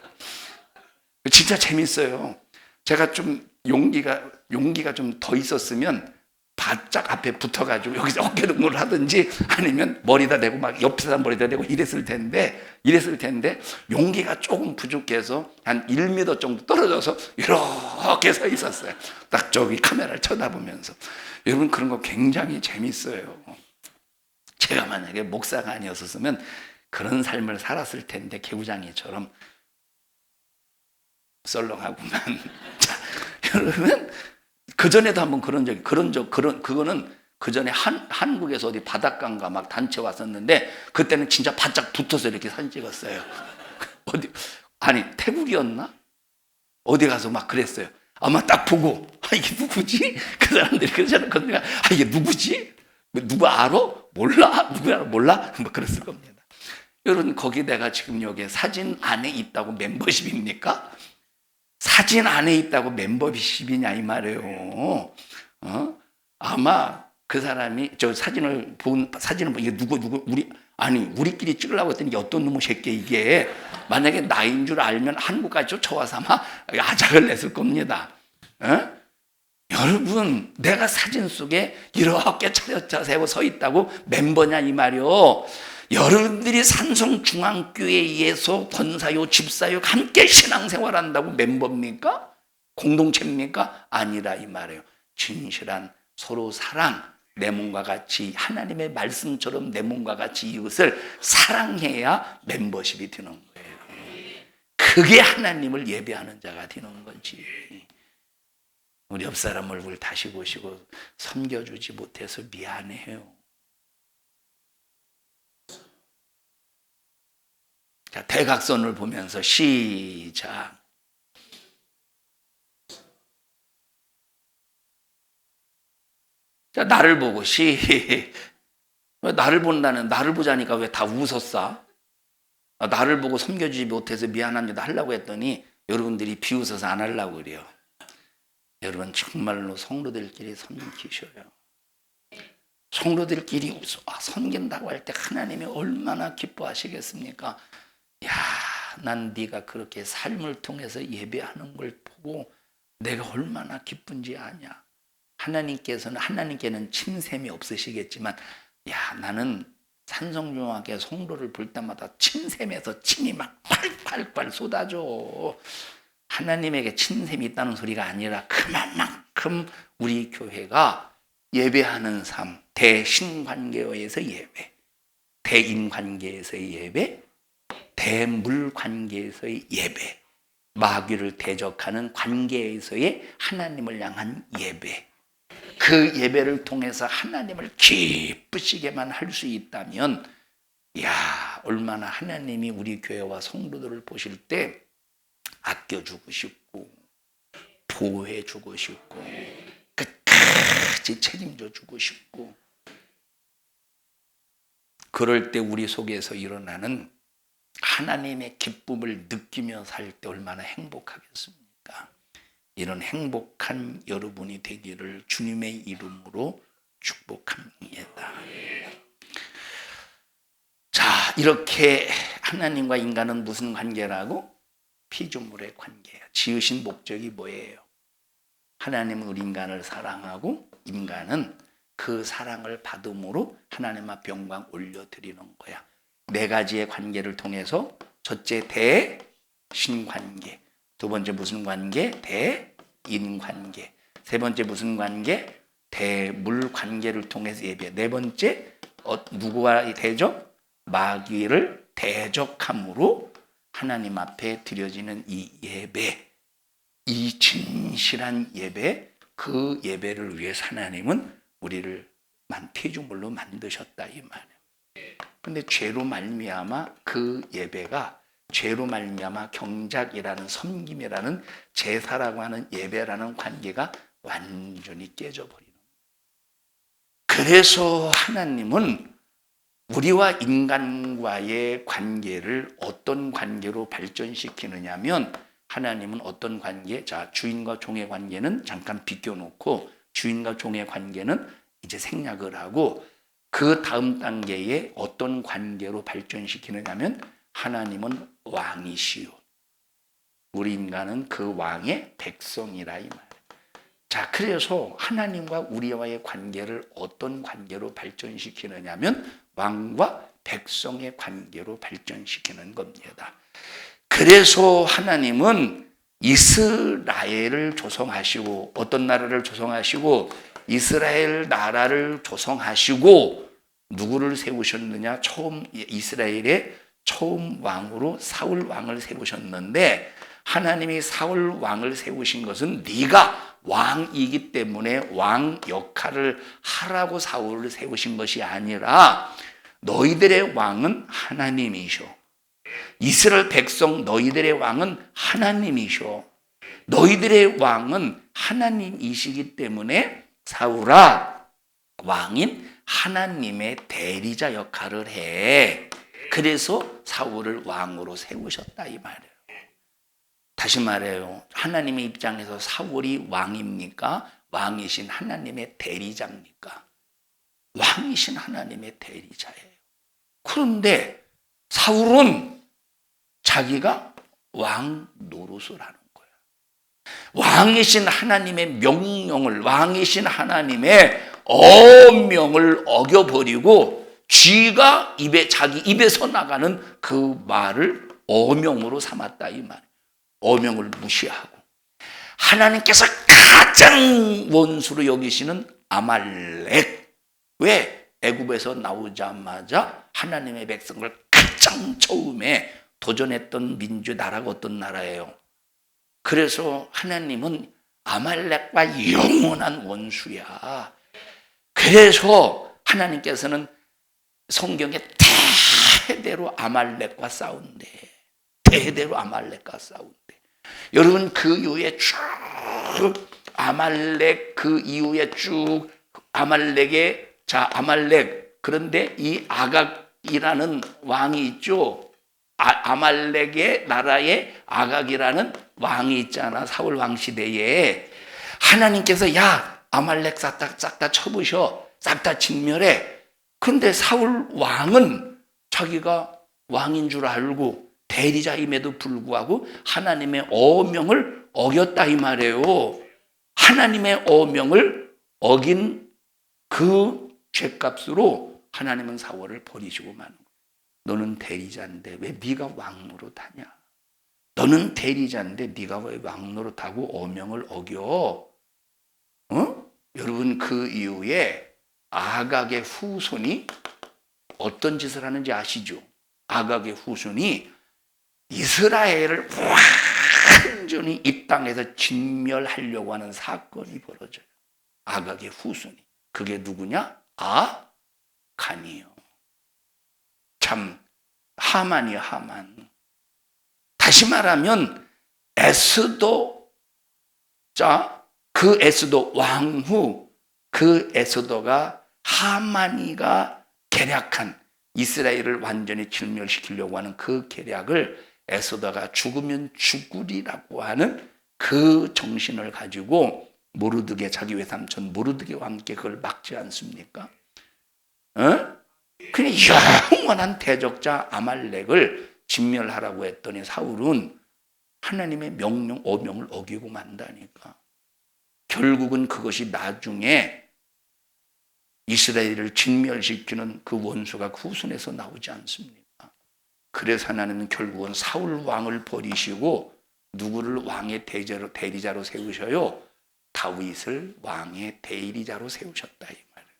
진짜 재밌어요. 제가 좀 용기가 좀 더 있었으면 바짝 앞에 붙어가지고 여기서 어깨동무를 하든지 아니면 머리다 대고 막 옆에다 머리다 대고 이랬을 텐데 용기가 조금 부족해서 한 1m 정도 떨어져서 이렇게 서 있었어요. 딱 저기 카메라를 쳐다보면서. 여러분, 그런 거 굉장히 재밌어요. 제가 만약에 목사가 아니었으면 그런 삶을 살았을 텐데, 개구장이처럼 썰렁하구만. 자, 여러분, 그전에도 한번 그거는 그전에 한국에서 어디 바닷가인가 막 단체 왔었는데, 그때는 진짜 바짝 붙어서 이렇게 사진 찍었어요. 아니, 태국이었나? 어디 가서 막 그랬어요. 아마 딱 보고, 이게 누구지? 그 사람들이 그러잖아요. 이게 누구지? 누구 알아? 몰라? 누구 알아? 몰라? 뭐 그랬을 겁니다. 여러분, 거기 내가 지금 여기 사진 안에 있다고 멤버십입니까? 사진 안에 있다고 멤버십이냐 이 말이에요. 아마 그 사람이 저 사진을 본 이게 누구 우리끼리 찍으려고 했더니 어떤 놈의 새끼 이게, 만약에 나인 줄 알면 한국까지 쫓아와서 아마 아작을 냈을 겁니다. 여러분, 내가 사진 속에 이렇게 차렷 세워 서 있다고 멤버냐 이 말이요. 여러분들이 산성중앙교회에서 권사요, 집사요 함께 신앙생활한다고 멤버입니까? 공동체입니까? 아니라 이 말이에요. 진실한 서로 사랑, 내 몸과 같이 하나님의 말씀처럼 내 몸과 같이 이웃을 사랑해야 멤버십이 되는 거예요. 그게 하나님을 예배하는 자가 되는 거지. 우리 옆 사람 얼굴 다시 보시고 섬겨주지 못해서 미안해요. 자, 대각선을 보면서 시작. 자, 나를 보고 나를 본다는, 나를 보자니까 왜 다 웃었어? 나를 보고 섬겨주지 못해서 미안합니다 하려고 했더니 여러분들이 비웃어서 안 하려고 그래요. 여러분, 정말로 성도들끼리 섬기셔요. 성도들끼리 섬긴다고 할 때 하나님이 얼마나 기뻐하시겠습니까? 야, 난 네가 그렇게 삶을 통해서 예배하는 걸 보고 내가 얼마나 기쁜지 아냐. 하나님께는 침샘이 없으시겠지만, 야, 나는 산성중앙교회 성도를 볼 때마다 침샘에서 침이 막 팔팔팔 쏟아져. 하나님에게 침샘이 있다는 소리가 아니라 그만큼 우리 교회가 예배하는 삶, 대신관계에서 예배, 대인관계에서의 예배, 대물관계에서의 예배, 마귀를 대적하는 관계에서의 하나님을 향한 예배, 그 예배를 통해서 하나님을 기쁘시게만 할 수 있다면, 야, 얼마나 하나님이 우리 교회와 성도들을 보실 때 아껴주고 싶고 보호해주고 싶고 끝까지 책임져주고 싶고, 그럴 때 우리 속에서 일어나는 하나님의 기쁨을 느끼며 살 때 얼마나 행복하겠습니까? 이런 행복한 여러분이 되기를 주님의 이름으로 축복합니다. 자, 이렇게 하나님과 인간은 무슨 관계라고? 피조물의 관계예요. 지으신 목적이 뭐예요? 하나님은 우리 인간을 사랑하고 인간은 그 사랑을 받음으로 하나님 앞 영광 올려드리는 거야. 네 가지의 관계를 통해서 첫째 대신관계, 두 번째 무슨 관계? 대인관계. 세 번째 무슨 관계? 대물관계를 통해서 예배. 네 번째 누구와 대적? 마귀를 대적함으로 하나님 앞에 드려지는 이 예배, 이 진실한 예배, 그 예배를 위해서 하나님은 우리를 피조물로 만드셨다 이 말이에요. 근데 죄로 말미암아 그 예배가 죄로 말미암아 경작이라는 섬김이라는 제사라고 하는 예배라는 관계가 완전히 깨져버리는 거예요. 그래서 하나님은 우리와 인간과의 관계를 어떤 관계로 발전시키느냐 하면 하나님은 어떤 관계? 자, 주인과 종의 관계는 잠깐 비껴놓고 주인과 종의 관계는 이제 생략을 하고 그 다음 단계에 어떤 관계로 발전시키느냐 하면 하나님은 왕이시요. 우리 인간은 그 왕의 백성이라 이 말. 자, 그래서 하나님과 우리와의 관계를 어떤 관계로 발전시키느냐 하면 왕과 백성의 관계로 발전시키는 겁니다. 그래서 하나님은 이스라엘을 조성하시고 어떤 나라를 조성하시고 이스라엘 나라를 조성하시고 누구를 세우셨느냐? 이스라엘의 처음 왕으로 사울 왕을 세우셨는데 하나님이 사울 왕을 세우신 것은 네가 왕이기 때문에 왕 역할을 하라고 사울을 세우신 것이 아니라 너희들의 왕은 하나님이셔. 이스라엘 백성 너희들의 왕은 하나님이셔. 너희들의 왕은 하나님이시기 때문에 사울아 왕인 하나님의 대리자 역할을 해. 그래서 사울을 왕으로 세우셨다 이 말이에요. 다시 말해요. 하나님의 입장에서 사울이 왕입니까? 왕이신 하나님의 대리자입니까? 왕이신 하나님의 대리자예요. 그런데 사울은 자기가 왕 노릇을 하는 거야. 왕이신 하나님의 명령을, 왕이신 하나님의 어명을 어겨버리고 쥐가 자기 입에서 나가는 그 말을 어명으로 삼았다 이 말. 어명을 무시하고 하나님께서 가장 원수로 여기시는 아말렉. 왜? 애굽에서 나오자마자 하나님의 백성을 가장 처음에 도전했던 민주 나라가 어떤 나라예요? 그래서 하나님은 아말렉과 영원한 원수야. 그래서 하나님께서는 성경에 대대로 아말렉과 싸운대. 대대로 아말렉과 싸운대. 여러분 그 이후에 쭉 아말렉 그 이후에 쭉 아말렉의 아말렉 그런데 이 아각이라는 왕이 있죠. 아말렉의 나라에 아각이라는 왕이 있잖아. 사울 왕 시대에 하나님께서 야 아말렉 싹 다 쳐부셔. 싹 다 진멸해. 그런데 사울 왕은 자기가 왕인 줄 알고 대리자임에도 불구하고 하나님의 어명을 어겼다 이 말이에요. 하나님의 어명을 어긴 그 죄값으로 하나님은 사울을 버리시고 마는 거예요. 너는 대리자인데 왜 네가 왕노릇하냐? 너는 대리자인데 네가 왜 왕노릇하고 어명을 어겨? 여러분 그 이후에 아각의 후손이 어떤 짓을 하는지 아시죠? 아각의 후손이 이스라엘을 완전히 이 땅에서 진멸하려고 하는 사건이 벌어져요. 아각의 후손이. 그게 누구냐? 아간이요. 참 하만이요 하만. 다시 말하면 에스도 그 에스도 왕후 그 에스도가 하만이가 계략한 이스라엘을 완전히 진멸시키려고 하는 그 계략을 에스더가 죽으면 죽으리라고 하는 그 정신을 가지고 모르드게 자기 외삼촌 모르드게와 함께 그걸 막지 않습니까? 그냥 영원한 대적자 아말렉을 진멸하라고 했더니 사울은 하나님의 명령 어명을 어기고 만다니까. 결국은 그것이 나중에 이스라엘을 진멸시키는 그 원수가 그 후손에서 나오지 않습니까? 그래서 하나님은 결국은 사울 왕을 버리시고 누구를 왕의 대리자로 세우셔요? 다윗을 왕의 대리자로 세우셨다 이 말이에요.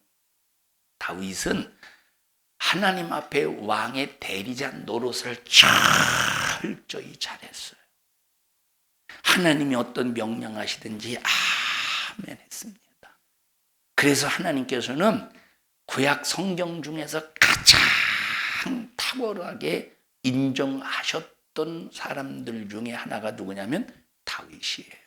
다윗은 하나님 앞에 왕의 대리자 노릇을 철저히 잘했어요. 하나님이 어떤 명령하시든지 아멘 했습니다. 그래서 하나님께서는 구약 성경 중에서 가장 탁월하게 인정하셨던 사람들 중에 하나가 누구냐면 다윗이에요.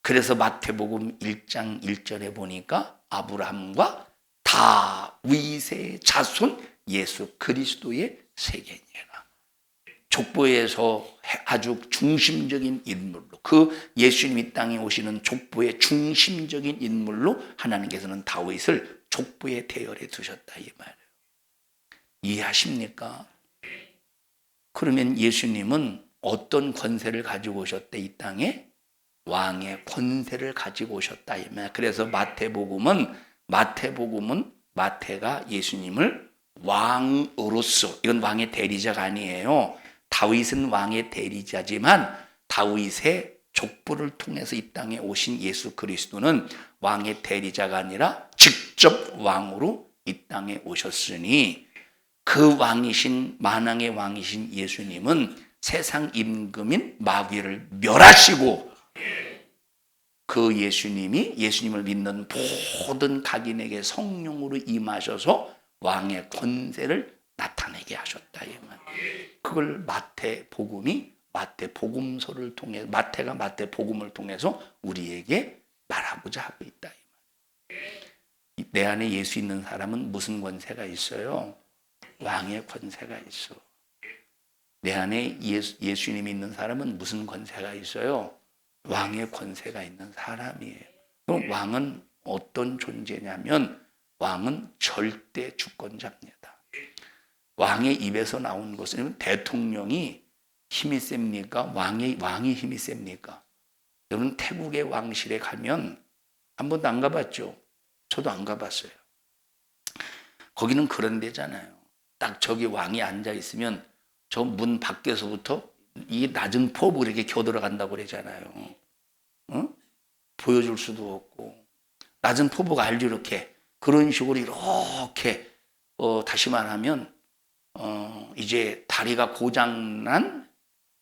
그래서 마태복음 1장 1절에 보니까 아브라함과 다윗의 자손 예수 그리스도의 세계니라. 족보에서 아주 중심적인 인물로, 그 예수님 이 땅에 오시는 족보의 중심적인 인물로 하나님께서는 다윗을 족보에 대열해 두셨다 이 말이에요. 이해하십니까? 그러면 예수님은 어떤 권세를 가지고 오셨대 이 땅에? 왕의 권세를 가지고 오셨다 이 말이에요. 그래서 마태복음은 마태가 예수님을 왕으로서, 이건 왕의 대리자가 아니에요. 다윗은 왕의 대리자지만 다윗의 족보를 통해서 이 땅에 오신 예수 그리스도는 왕의 대리자가 아니라 직접 왕으로 이 땅에 오셨으니 그 왕이신 만왕의 왕이신 예수님은 세상 임금인 마귀를 멸하시고 그 예수님을 믿는 모든 각인에게 성령으로 임하셔서 왕의 권세를 나타내게 하셨다 이 말. 그걸 마태복음서를 통해 마태가 마태복음을 통해서 우리에게 말하고자 하고 있다 이 말. 내 안에 예수 있는 사람은 무슨 권세가 있어요? 왕의 권세가 있어. 내 안에 예수님이 있는 사람은 무슨 권세가 있어요? 왕의 권세가 있는 사람이에요. 그럼 왕은 어떤 존재냐면 왕은 절대 주권자입니다. 왕의 입에서 나온 것은 대통령이 힘이 셉니까? 왕이 힘이 셉니까? 여러분 태국의 왕실에 가면 한 번도 안 가봤죠? 저도 안 가봤어요. 거기는 그런 데잖아요. 딱 저기 왕이 앉아 있으면 저 문 밖에서부터 이 낮은 포부 이렇게 겨들어간다고 그러잖아요. 보여줄 수도 없고 낮은 포부가 알죠 이렇게. 그런 식으로 이렇게 다시 말하면 이제 다리가 고장난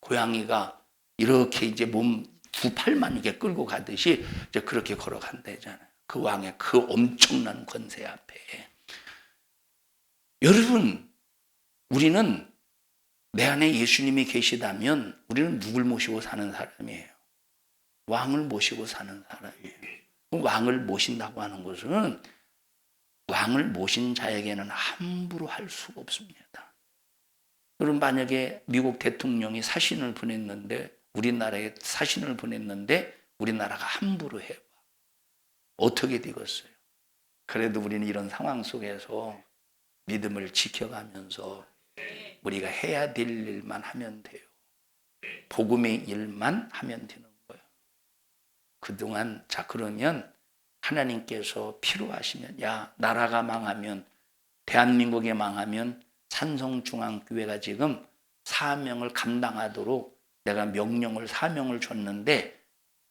고양이가 이렇게 이제 몸 두 팔만 이렇게 끌고 가듯이 이제 그렇게 걸어간다잖아요. 그 왕의 그 엄청난 권세 앞에. 여러분, 우리는 내 안에 예수님이 계시다면 우리는 누굴 모시고 사는 사람이에요? 왕을 모시고 사는 사람이에요. 왕을 모신다고 하는 것은 왕을 모신 자에게는 함부로 할 수가 없습니다. 여러분 만약에 미국 대통령이 사신을 보냈는데 우리나라에 사신을 보냈는데 우리나라가 함부로 해봐. 어떻게 되겠어요? 그래도 우리는 이런 상황 속에서 믿음을 지켜가면서 우리가 해야 될 일만 하면 돼요. 복음의 일만 하면 되는 거예요. 그동안 그러면 하나님께서 필요하시면 나라가 망하면 대한민국이 망하면 산성중앙교회가 지금 사명을 감당하도록 내가 사명을 줬는데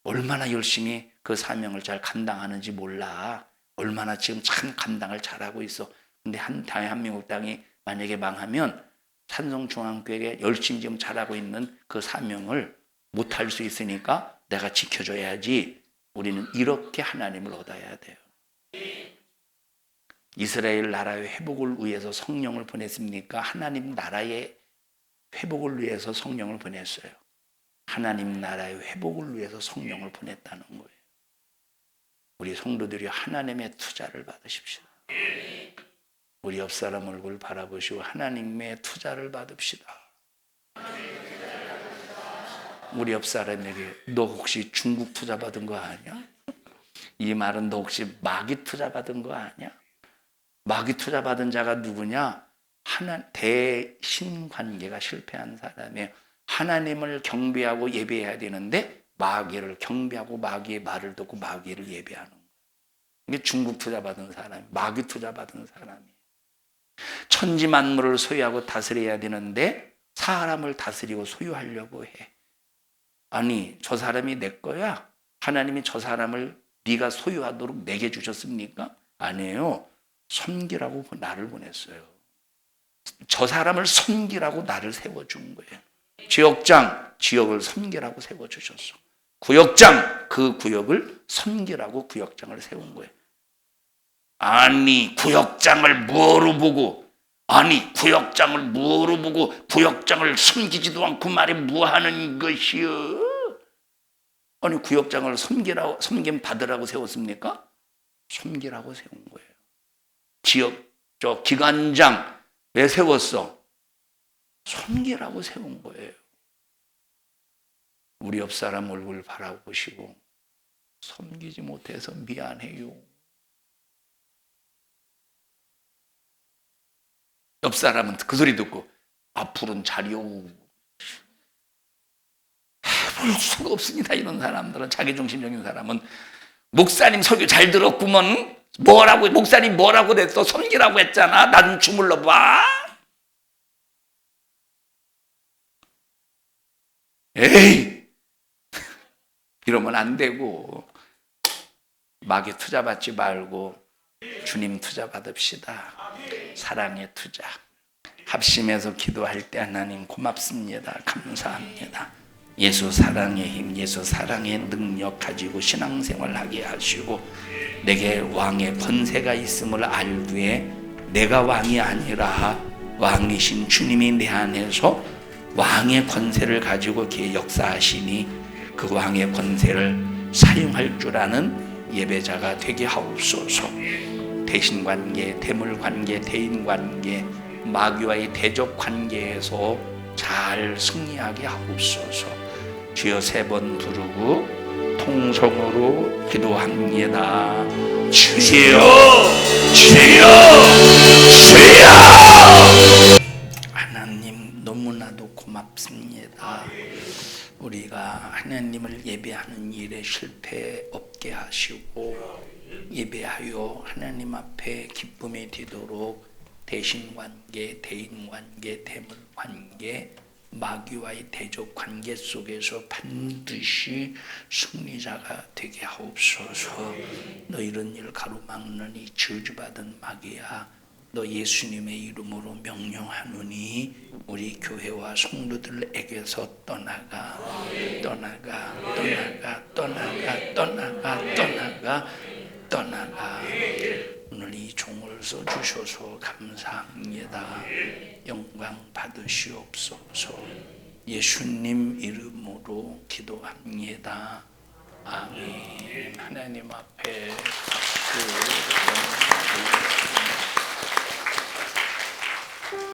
얼마나 열심히 그 사명을 잘 감당하는지 몰라. 얼마나 지금 참 감당을 잘하고 있어. 근데 대한민국 땅이 만약에 망하면 산성중앙교회가 열심히 지금 잘하고 있는 그 사명을 못할 수 있으니까 내가 지켜줘야지. 우리는 이렇게 하나님을 얻어야 돼요. 이스라엘 나라의 회복을 위해서 성령을 보냈습니까? 하나님 나라의 회복을 위해서 성령을 보냈어요. 하나님 나라의 회복을 위해서 성령을 보냈다는 거예요. 우리 성도들이 하나님의 투자를 받으십시오. 우리 옆 사람 얼굴 바라보시고 하나님의 투자를 받읍시다. 우리 옆 사람에게 너 혹시 중국 투자 받은 거 아니야? 이 말은 너 혹시 마귀 투자 받은 거 아니야? 마귀 투자 받은 자가 누구냐? 대신관계가 실패한 사람이에요. 하나님을 경배하고 예배해야 되는데 마귀를 경배하고 마귀의 말을 듣고 마귀를 예배하는 거예요. 이게 중국 투자 받은 사람, 마귀 투자 받은 사람이에요. 천지 만물을 소유하고 다스려야 되는데 사람을 다스리고 소유하려고 해. 아니, 저 사람이 내 거야? 하나님이 저 사람을 네가 소유하도록 내게 주셨습니까? 아니에요. 섬기라고 나를 보냈어요. 저 사람을 섬기라고 나를 세워준 거예요. 지역장, 지역을 섬기라고 세워주셨어. 구역장, 그 구역을 섬기라고 구역장을 세운 거예요. 아니, 구역장을 뭐로 보고, 구역장을 섬기지도 않고 말이 뭐하는 것이요? 아니, 구역장을 섬김 받으라고 세웠습니까? 섬기라고 세운 거예요. 기관장 왜 세웠어? 섬기라고 세운 거예요. 우리 옆 사람 얼굴 바라보시고 섬기지 못해서 미안해요. 옆 사람은 그 소리 듣고 앞으로는 자리요. 해볼 수가 없습니다. 이런 사람들은, 자기중심적인 사람은. 목사님 설교 잘 들었구먼. 목사님 뭐라고 그랬어? 섬기라고 했잖아. 나 좀 주물러 봐. 에이, 이러면 안 되고, 마귀 투자 받지 말고 주님 투자 받읍시다. 사랑의 투자. 합심해서 기도할 때 하나님 고맙습니다. 감사합니다. 예수 사랑의 힘, 예수 사랑의 능력 가지고 신앙생활하게 하시고, 내게 왕의 권세가 있음을 알기에 내가 왕이 아니라 왕이신 주님이 내 안에서 왕의 권세를 가지고 이렇게 역사하시니 그 왕의 권세를 사용할 줄 아는 예배자가 되게 하옵소서. 대신관계, 대물관계, 대인관계, 마귀와의 대적관계에서 잘 승리하게 하옵소서. 주여 3번 부르고 통성으로 기도합니다. 주여, 주여, 주여. 하나님, 너무나도 고맙습니다. 우리가 하나님을 예배하는 일에 실패 없게 하시고, 예배하여 하나님 앞에 기쁨이 되도록 대신관계, 대인관계, 대물관계, 마귀와의 대적관계 속에서 반드시 승리자가 되게 하옵소서. 너 이런 일 가로막는 이 저주받은 마귀야, 너 예수님의 이름으로 명령하노니 우리 교회와 성도들에게서 떠나가, 떠나가, 떠나가, 떠나가, 떠나가, 떠나가, 떠나가. 오늘 이 종을 써주셔서 감사합니다. 영광 받으시옵소서. 예수님 이름으로 기도합니다. 아멘. 하나님 앞에